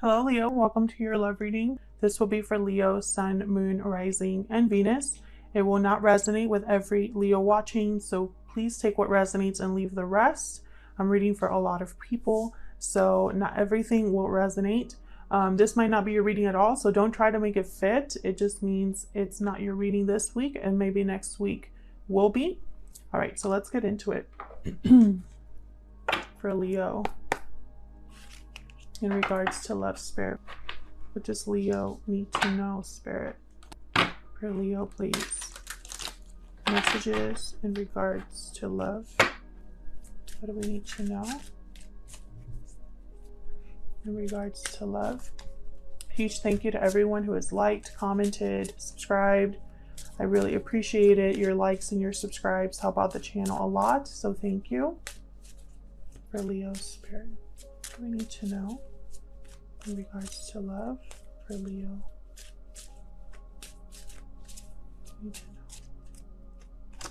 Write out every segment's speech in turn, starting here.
Hello Leo, welcome to your love reading. This will be for Leo, Sun, Moon, Rising, and Venus. It will not resonate with every Leo watching, so please take what resonates and leave the rest. I'm reading for a lot of people, so not everything will resonate. This might not be your reading at all, so don't try to make it fit. It just means it's not your reading this week, and maybe next week will be. All right, so let's get into it. For Leo, in regards to love, Spirit, what does Leo need to know, Spirit? For Leo, please. Messages in regards to love. What do we need to know in regards to love? Huge thank you to everyone who has liked, commented, subscribed. I really appreciate it. Your likes and your subscribes help out the channel a lot, so thank you. For Leo, Spirit, what do we need to know in regards to love for Leo? Need to know.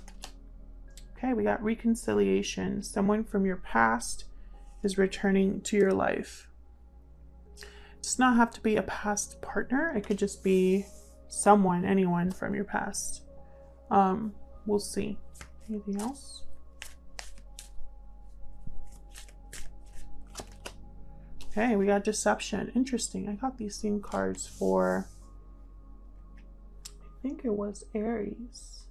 Okay, we got reconciliation. Someone from your past is returning to your life. It does not have to be a past partner. It could just be someone, anyone from your past. We'll see. Anything else? Okay, we got deception. Interesting. I got these same cards for, I think it was Aries.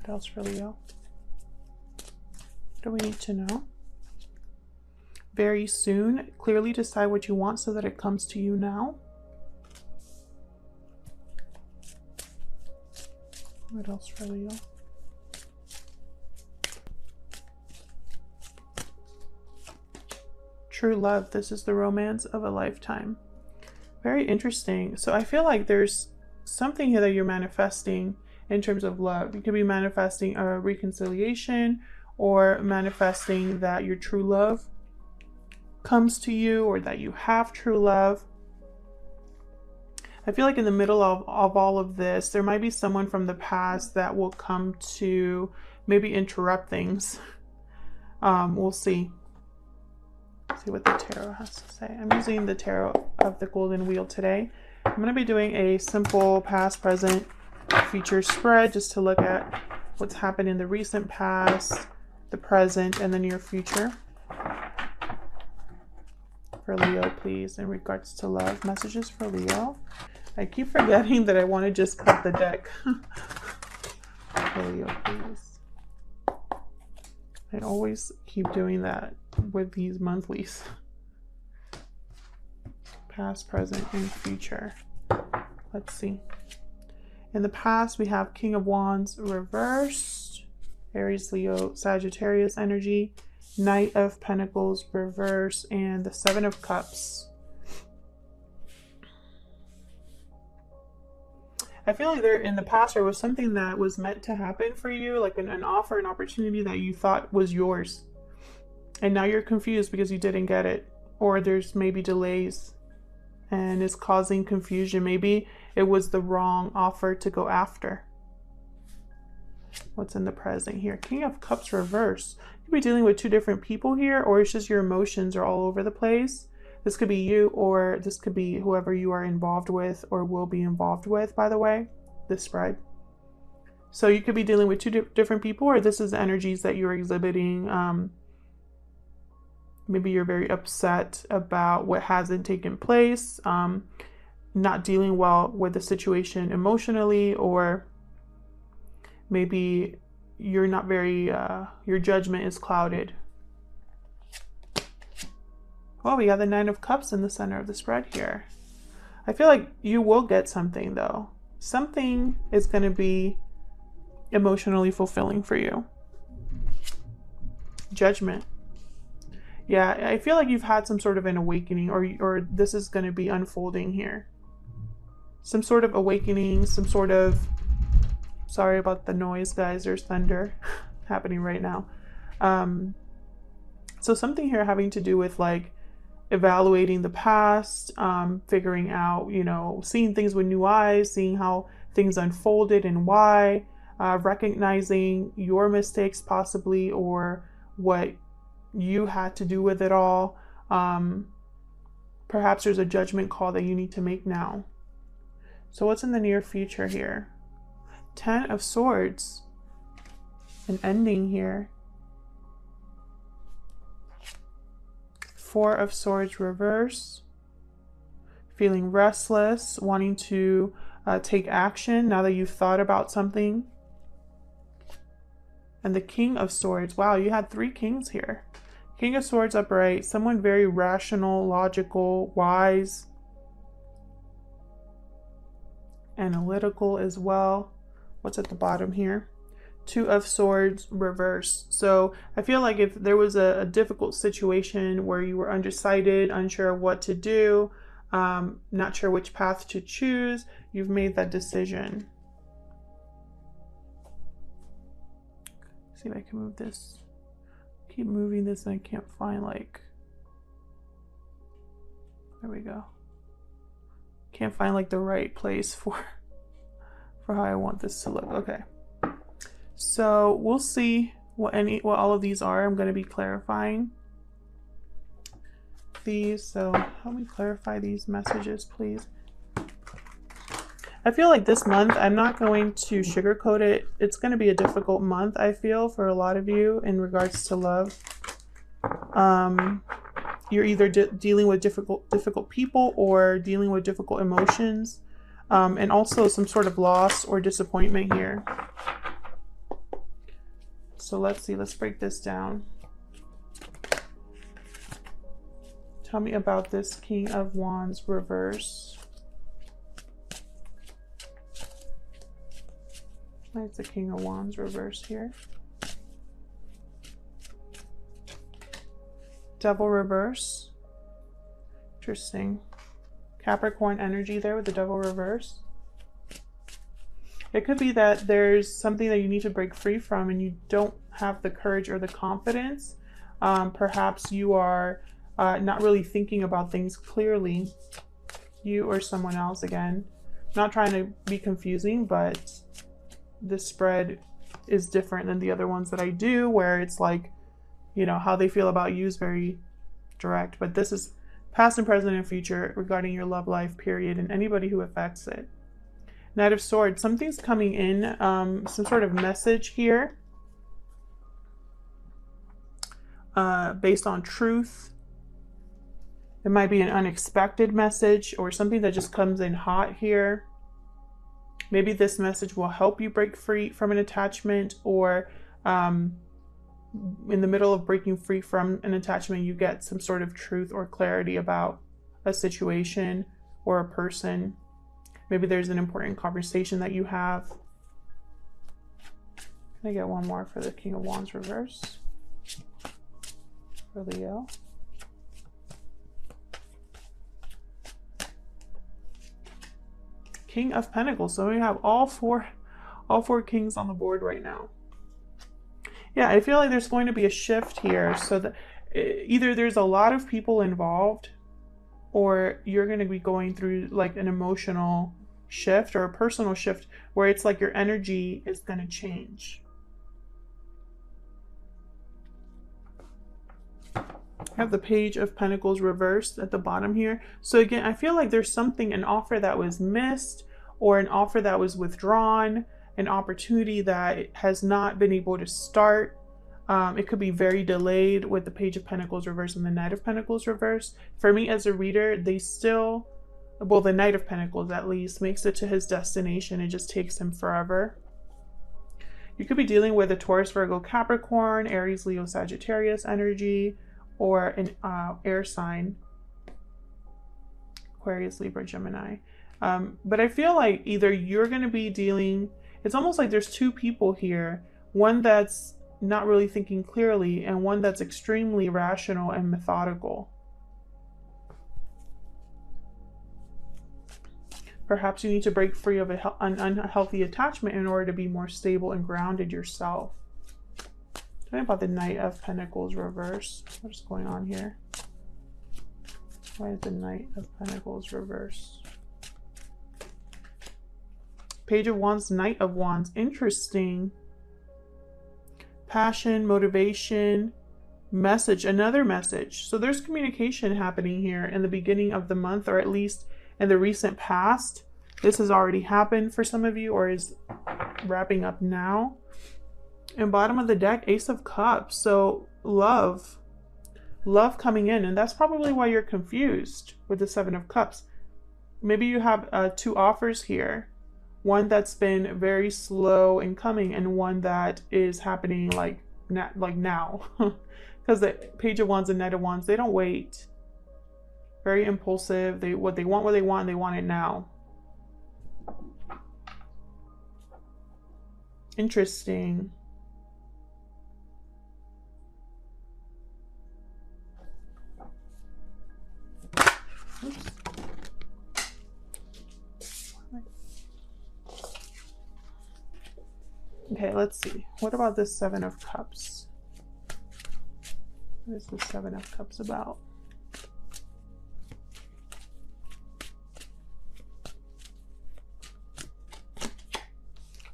What else for Leo? What do we need to know? Very soon. Clearly decide what you want so that it comes to you now. What else for Leo? True love. This is the romance of a lifetime. Very interesting. So I feel like there's something here that you're manifesting in terms of love. You could be manifesting a reconciliation or manifesting that your true love comes to you or that you have true love. I feel like in the middle of all of this, there might be someone from the past that will come to maybe interrupt things. We'll see. See what the tarot has to say. I'm using the tarot of the golden wheel today. I'm going to be doing a simple past, present, future spread just to look at what's happened in the recent past, the present, and the near future. For Leo, please, in regards to love. Messages for Leo. I keep forgetting that I want to just cut the deck. For Leo, please. I always keep doing that with these monthlies. Past, present, and future. Let's see. In the past, we have King of Wands reversed, Aries, Leo, Sagittarius energy, Knight of Pentacles reversed, and the Seven of Cups. I feel like in the past there was something that was meant to happen for you, like an offer, an opportunity that you thought was yours. And now you're confused because you didn't get it. Or there's maybe delays and it's causing confusion. Maybe it was the wrong offer to go after. What's in the present here? King of Cups reverse. You could be dealing with two different people here, or it's just your emotions are all over the place. This could be you, or this could be whoever you are involved with or will be involved with, by the way, this spread. So you could be dealing with two different people, or this is the energies that you're exhibiting. Maybe you're very upset about what hasn't taken place, not dealing well with the situation emotionally, or maybe you're not very, your judgment is clouded. Oh, we got the Nine of Cups in the center of the spread here. I feel like you will get something though. Something is going to be emotionally fulfilling for you. Judgment. Yeah, I feel like you've had some sort of an awakening, or this is going to be unfolding here. Some sort of awakening, some sort of... Sorry about the noise, guys. There's thunder happening right now. So something here having to do with like evaluating the past, figuring out, seeing things with new eyes, seeing how things unfolded and why. recognizing your mistakes possibly, or what you had to do with it all. Perhaps there's a judgment call that you need to make now. So what's in the near future here? 10 of Swords. An ending here. 4 of Swords reverse. Feeling restless, wanting to take action now that you've thought about something. And the King of Swords. Wow, you had 3 kings here. King of Swords upright. Someone very rational, logical, wise, analytical as well. What's at the bottom here? 2 of Swords reverse. So I feel like if there was a difficult situation where you were undecided, unsure what to do, not sure which path to choose, you've made that decision. See if I can move this. Keep moving this and I can't find, like, there we go. Can't find like the right place for how I want this to look. Okay. So we'll see what all of these are. I'm going to be clarifying these. So help me clarify these messages, please. I feel like this month, I'm not going to sugarcoat it. It's going to be a difficult month, I feel, for a lot of you in regards to love. You're either dealing with difficult people or dealing with difficult emotions, and also some sort of loss or disappointment here. So let's see, let's break this down. Tell me about this King of Wands reverse. It's the King of Wands reverse here. Devil reverse. Interesting. Capricorn energy there with the Devil reverse. It could be that there's something that you need to break free from and you don't have the courage or the confidence. Perhaps you are not really thinking about things clearly. You or someone else, again. Not trying to be confusing, but this spread is different than the other ones that I do, where it's like, you know, how they feel about you is very direct. But this is past and present and future regarding your love life, period, and anybody who affects it. Knight of Swords. Something's coming in, some sort of message here based on truth. It might be an unexpected message or something that just comes in hot here. Maybe this message will help you break free from an attachment, or in the middle of breaking free from an attachment, you get some sort of truth or clarity about a situation or a person. Maybe there's an important conversation that you have. Can I get one more for the King of Wands reverse? For Leo. King of Pentacles. So we have all four kings on the board right now. Yeah, I feel like there's going to be a shift here, so that either there's a lot of people involved, or you're going to be going through like an emotional shift or a personal shift where it's like your energy is going to change. I have the Page of Pentacles reversed at the bottom here. So again, I feel like there's something, an offer that was missed, or an offer that was withdrawn, an opportunity that has not been able to start. It could be very delayed with the Page of Pentacles reverse and the Knight of Pentacles reverse. For me as a reader, they still, well, the Knight of Pentacles at least makes it to his destination. It just takes him forever. You could be dealing with a Taurus, Virgo, Capricorn, Aries, Leo, Sagittarius energy, or an air sign, Aquarius, Libra, Gemini. But I feel like either you're going to be dealing, it's almost like there's two people here, one that's not really thinking clearly and one that's extremely rational and methodical. Perhaps you need to break free of an unhealthy attachment in order to be more stable and grounded yourself. Tell me about the Knight of Pentacles reverse. What's going on here? Why is the Knight of Pentacles reverse? Page of Wands, Knight of Wands. Interesting. Passion, motivation, message, another message. So there's communication happening here in the beginning of the month, or at least in the recent past. This has already happened for some of you, or is wrapping up now. And bottom of the deck, Ace of Cups. So love coming in, and that's probably why you're confused with the Seven of Cups. Maybe you have two offers here, one that's been very slow in coming and one that is happening like now. Because the Page of Wands and Knight of Wands, they don't wait. Very impulsive. What they want, and they want it now. Interesting. Oops. Okay, let's see. What about this Seven of Cups? What is the Seven of Cups about?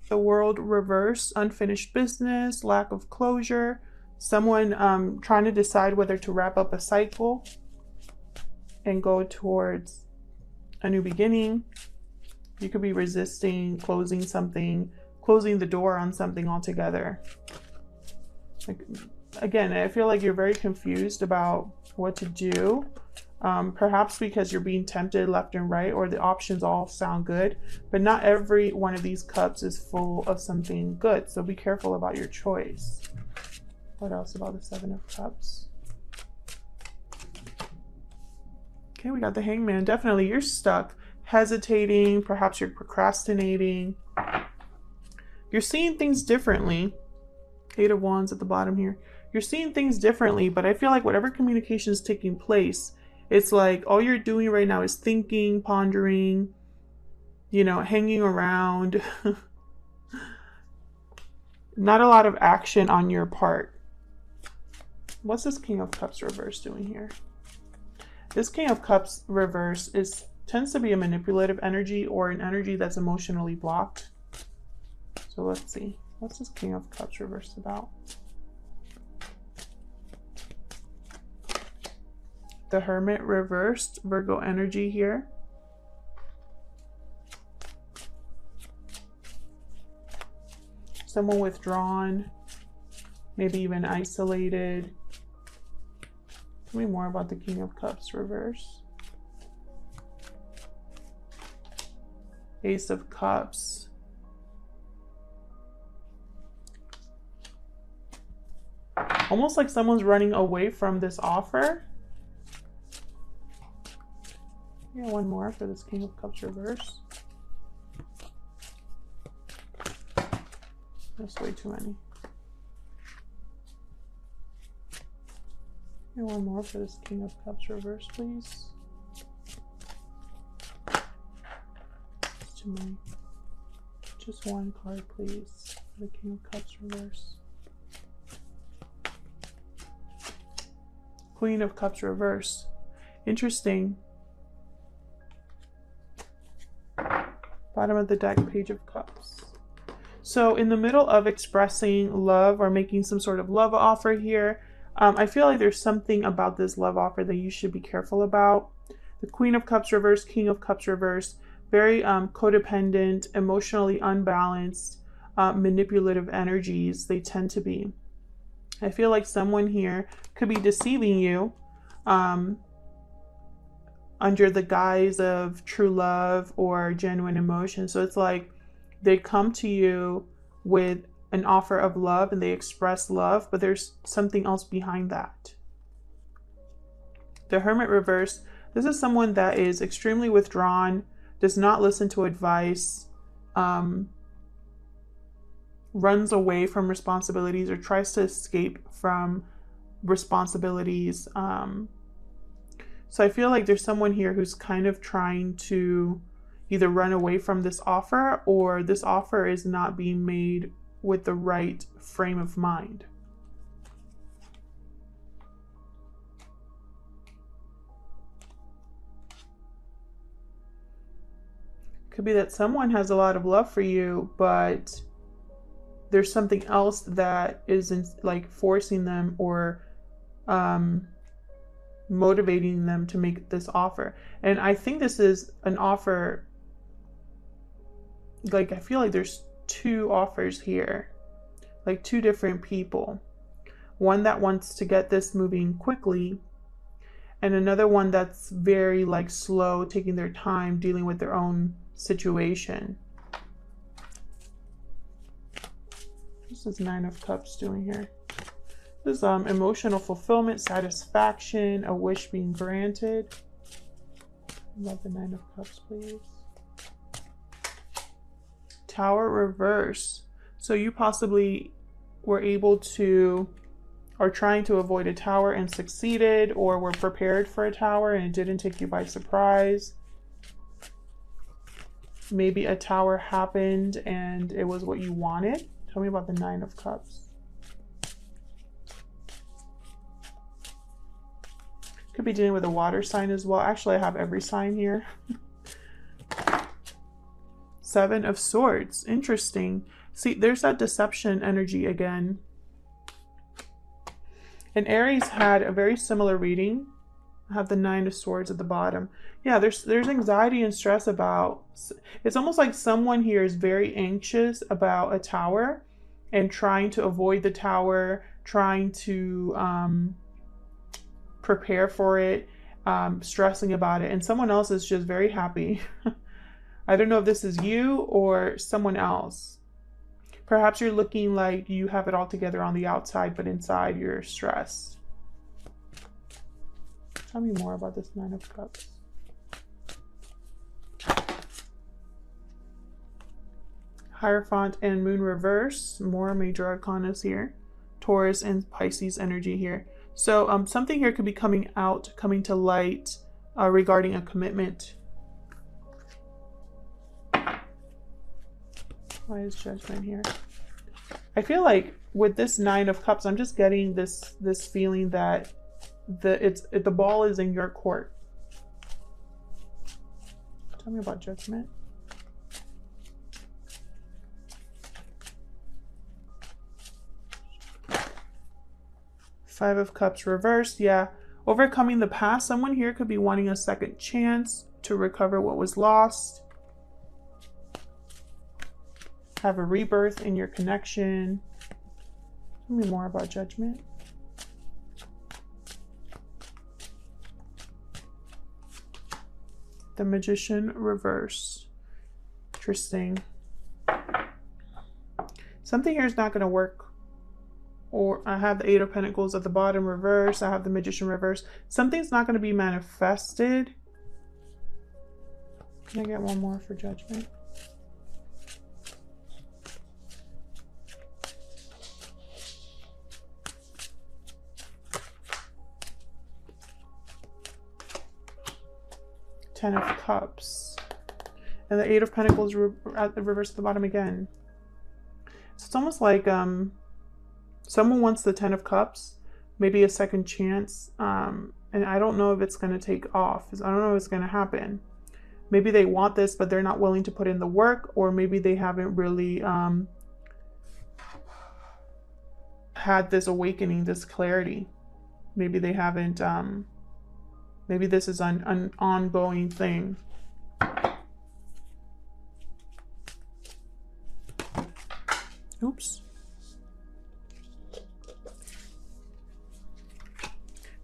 The World reverse, unfinished business, lack of closure, someone trying to decide whether to wrap up a cycle and go towards a new beginning. You could be resisting closing something, closing the door on something altogether. Like, again, I feel like you're very confused about what to do. Perhaps because you're being tempted left and right, or the options all sound good, but not every one of these cups is full of something good. So be careful about your choice. What else about the Seven of Cups? Okay, we got the Hangman. Definitely you're stuck, hesitating, perhaps you're procrastinating. You're seeing things differently. Eight of Wands at the bottom here. You're seeing things differently, but I feel like whatever communication is taking place, it's like all you're doing right now is thinking, pondering, you know, hanging around. Not a lot of action on your part. What's this King of Cups reverse doing here? This King of Cups reverse tends to be a manipulative energy, or an energy that's emotionally blocked. So let's see. What's this King of Cups reverse about? The Hermit reversed, Virgo energy here. Someone withdrawn, maybe even isolated. Tell me more about the King of Cups reverse. Ace of Cups. Almost like someone's running away from this offer. Yeah, one more for this King of Cups reverse. That's way too many. Yeah, one more for this King of Cups reverse, please. It's too many. Just one card, please, for the King of Cups reverse. Queen of Cups reverse. Interesting. Bottom of the deck, Page of Cups. So in the middle of expressing love or making some sort of love offer here, I feel like there's something about this love offer that you should be careful about. The Queen of Cups reverse, King of Cups reverse, very codependent, emotionally unbalanced, manipulative energies they tend to be. I feel like someone here could be deceiving you under the guise of true love or genuine emotion. So it's like they come to you with an offer of love and they express love, but there's something else behind that. The Hermit reverse, this is someone that is extremely withdrawn, does not listen to advice, runs away from responsibilities or tries to escape from responsibilities. So I feel like there's someone here who's kind of trying to either run away from this offer, or this offer is not being made with the right frame of mind. Could be that someone has a lot of love for you, but there's something else that isn't like forcing them or motivating them to make this offer. And I think this is an offer, like I feel like there's two offers here, like two different people. One that wants to get this moving quickly, and another one that's very like slow, taking their time, dealing with their own situation. What's this Nine of Cups doing here? This is emotional fulfillment, satisfaction, a wish being granted. Love the Nine of Cups, please. Tower reverse. So you possibly were able to, or trying to avoid a tower and succeeded, or were prepared for a tower and it didn't take you by surprise. Maybe a tower happened and it was what you wanted. Tell me about the Nine of Cups. Could be dealing with a water sign as well. Actually, I have every sign here. Seven of Swords. Interesting. See, there's that deception energy again. And Aries had a very similar reading. I have the Nine of Swords at the bottom. Yeah, there's anxiety and stress about, it's almost like someone here is very anxious about a tower and trying to avoid the tower, trying to prepare for it, stressing about it. And someone else is just very happy. I don't know if this is you or someone else. Perhaps you're looking like you have it all together on the outside, but inside you're stressed. Tell me more about this Nine of Cups. Hierophant and Moon reverse. More major arcanas here. Taurus and Pisces energy here. So something here could be coming out, coming to light regarding a commitment. Why is Judgment here? I feel like with this Nine of Cups, I'm just getting this feeling that the ball is in your court. Tell me about Judgment. Five of Cups reversed. Yeah, overcoming the past. Someone here could be wanting a second chance to recover what was lost. Have a rebirth in your connection. Tell me more about Judgment. The Magician reverse. Interesting. Something here is not going to work. Or I have the Eight of Pentacles at the bottom reverse. I have the Magician reverse. Something's not going to be manifested. Can I get one more for Judgment? Ten of Cups. And the Eight of Pentacles at the reverse at the bottom again. So it's almost like someone wants the Ten of Cups, maybe a second chance, and I don't know if it's going to take off. I don't know if it's going to happen. Maybe they want this, but they're not willing to put in the work, or maybe they haven't really had this awakening, this clarity. Maybe they haven't, maybe this is an ongoing thing. Oops.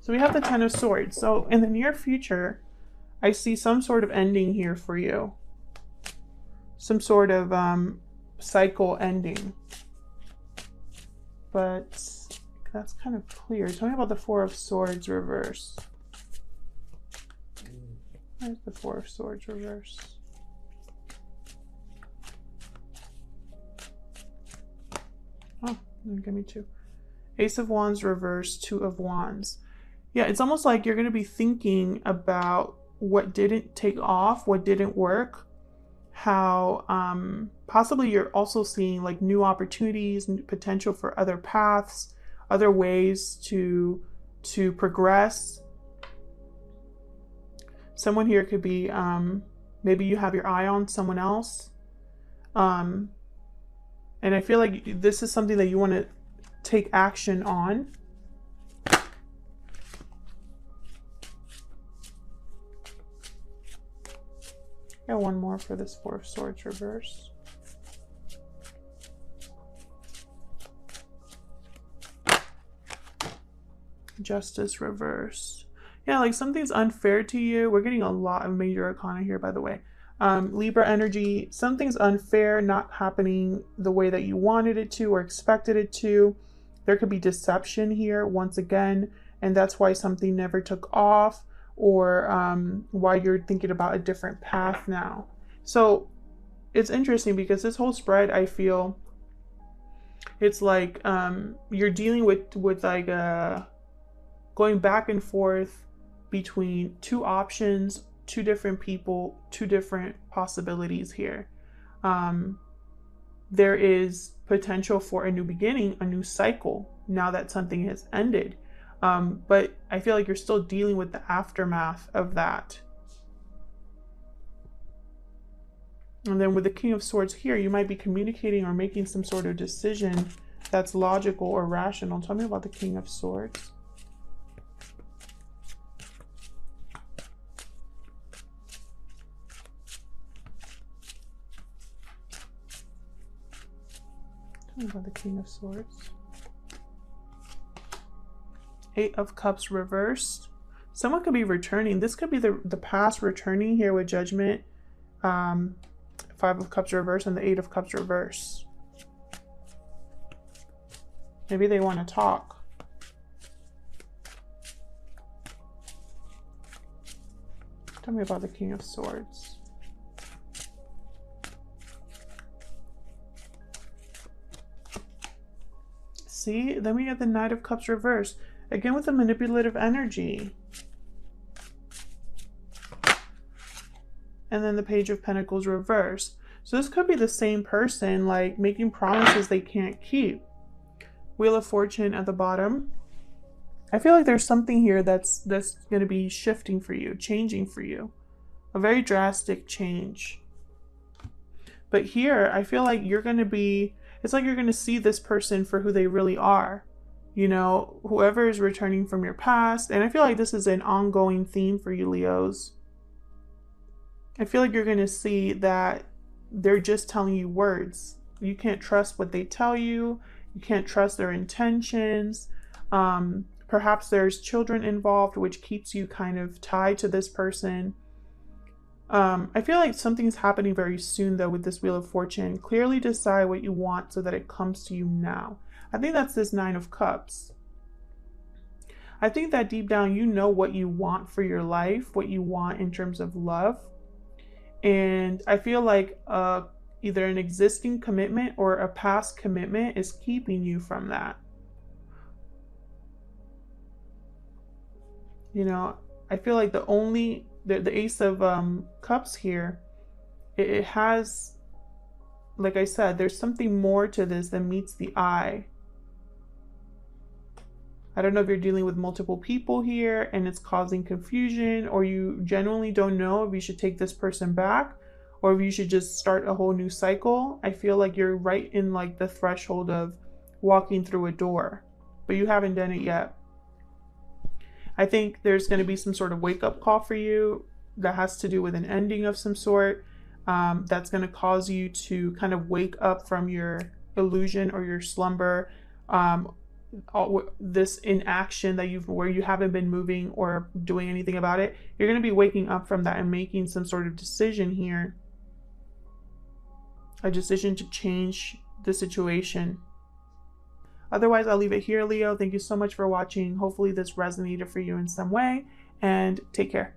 So we have the Ten of Swords. So in the near future, I see some sort of ending here for you. Some sort of cycle ending. But that's kind of clear. Tell me about the Four of Swords reverse. Where's the Four of Swords reverse? Oh, give me two. Ace of Wands reverse, Two of Wands. Yeah, it's almost like you're going to be thinking about what didn't take off, what didn't work, how possibly you're also seeing like new opportunities, potential for other paths, other ways to progress. Someone here could be Maybe you have your eye on someone else. And I feel like this is something that you want to take action on. Got one more for this Four of Swords reverse. Justice reversed. Yeah, like something's unfair to you. We're getting a lot of major arcana here, by the way. Libra energy, something's unfair, not happening the way that you wanted it to or expected it to. There could be deception here once again, and that's why something never took off, or why you're thinking about a different path now. So it's interesting because this whole spread, I feel it's like you're dealing with like going back and forth between two options, two different people, two different possibilities here. There is potential for a new beginning, a new cycle, now that something has ended. But I feel like you're still dealing with the aftermath of that. And then with the King of Swords here, you might be communicating or making some sort of decision that's logical or rational. Tell me about the King of Swords. Tell me about the King of Swords. Eight of Cups reversed. Someone could be returning. This could be the past returning here with Judgment. Five of Cups reversed and the Eight of Cups reversed. Maybe they want to talk. Tell me about the King of Swords. See, then we get the Knight of Cups reversed. Again with the manipulative energy. And then the Page of Pentacles reversed. So this could be the same person, like making promises they can't keep. Wheel of Fortune at the bottom. I feel like there's something here that's going to be shifting for you, changing for you. A very drastic change. But here, I feel like you're going to be, it's like you're going to see this person for who they really are. You know, whoever is returning from your past. And I feel like this is an ongoing theme for you, Leos. I feel like you're going to see that they're just telling you words. You can't trust what they tell you. You can't trust their intentions. Perhaps there's children involved, which keeps you kind of tied to this person. I feel like something's happening very soon, though, with this Wheel of Fortune. Clearly decide what you want so that it comes to you now. I think that's this Nine of Cups. I think that deep down, you know what you want for your life, what you want in terms of love. And I feel like either an existing commitment or a past commitment is keeping you from that. You know, I feel like the Ace of Cups here, it has, like I said, there's something more to this than meets the eye. I don't know if you're dealing with multiple people here and it's causing confusion, or you genuinely don't know if you should take this person back or if you should just start a whole new cycle. I feel like you're right in like the threshold of walking through a door, but you haven't done it yet. I think there's going to be some sort of wake-up call for you that has to do with an ending of some sort, that's going to cause you to kind of wake up from your illusion or your slumber, this inaction that where you haven't been moving or doing anything about it. You're going to be waking up from that and making some sort of decision here, a decision to change the situation. Otherwise, I'll leave it here, Leo. Thank you so much for watching. Hopefully this resonated for you in some way, and take care.